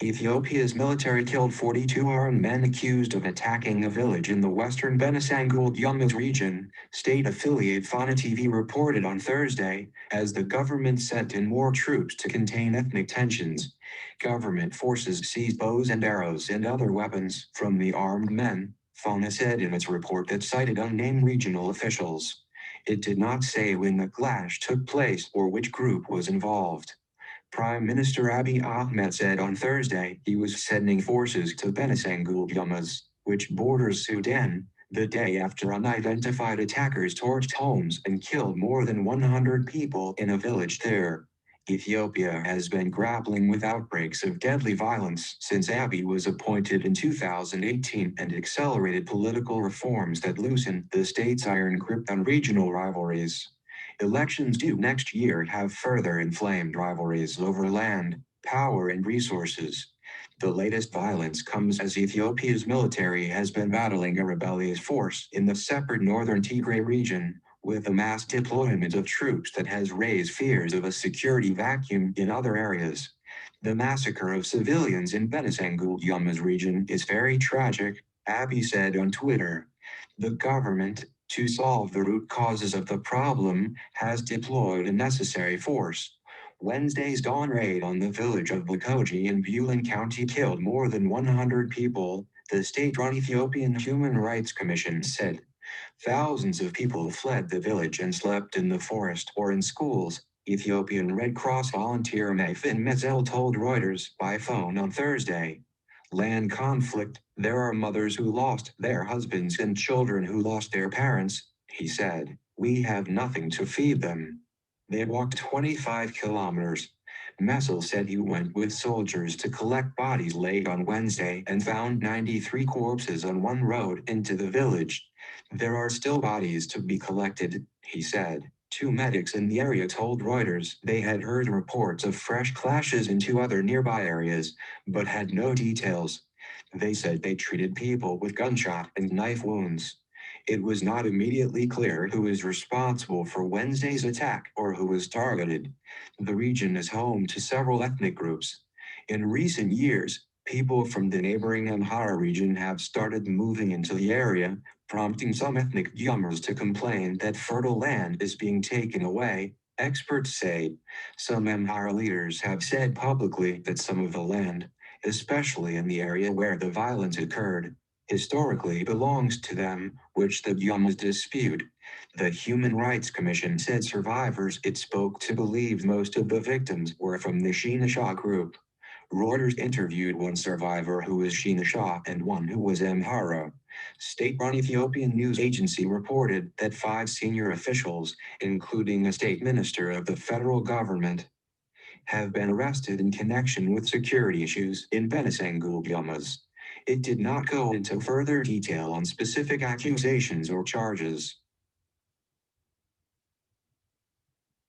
Ethiopia's military killed 42 armed men accused of attacking a village in the western Benishangul-Gumuz region, state affiliate Fana TV reported on Thursday, as the government sent in more troops to contain ethnic tensions. Government forces seized bows and arrows and other weapons from the armed men, Fana said in its report that cited unnamed regional officials. It did not say when the clash took place or which group was involved. Prime Minister Abiy Ahmed said on Thursday he was sending forces to Benishangul-Gumuz, which borders Sudan, the day after unidentified attackers torched homes and killed more than 100 people in a village there. Ethiopia has been grappling with outbreaks of deadly violence since Abiy was appointed in 2018 and accelerated political reforms that loosened the state's iron grip on regional rivalries. Elections due next year have further inflamed rivalries over land, power and resources. The latest violence comes as Ethiopia's military has been battling a rebellious force in the separate northern Tigray region, with a mass deployment of troops that has raised fears of a security vacuum in other areas. The massacre of civilians in Benishangul-Gumuz region is very tragic, Abiy said on Twitter. The government, to solve the root causes of the problem, has deployed a necessary force. Wednesday's dawn raid on the village of Bukoji in Bulan County killed more than 100 people, the state-run Ethiopian Human Rights Commission said. Thousands of people fled the village and slept in the forest or in schools, Ethiopian Red Cross volunteer Mayfin Mezel told Reuters by phone on Thursday. Land conflict, there are mothers who lost their husbands and children who lost their parents, he said. We have nothing to feed them. They walked 25 kilometers. Messel said he went with soldiers to collect bodies late on Wednesday and found 93 corpses on one road into the village. There are still bodies to be collected, he said. Two medics in the area told Reuters they had heard reports of fresh clashes in two other nearby areas, but had no details. They said they treated people with gunshot and knife wounds. It was not immediately clear who is responsible for Wednesday's attack or who was targeted. The region is home to several ethnic groups. In recent years, people from the neighboring Amhara region have started moving into the area, prompting some ethnic Yamurs to complain that fertile land is being taken away, experts say. Some Amhara leaders have said publicly that some of the land, especially in the area where the violence occurred, historically belongs to them, which the Yamurs dispute. The Human Rights Commission said survivors it spoke to believed most of the victims were from the Shinasha group. Reuters interviewed one survivor who was Shinasha and one who was Amhara. State-run Ethiopian news agency reported that 5 senior officials, including a state minister of the federal government, have been arrested in connection with security issues in Benishangul-Gumuz. It did not go into further detail on specific accusations or charges.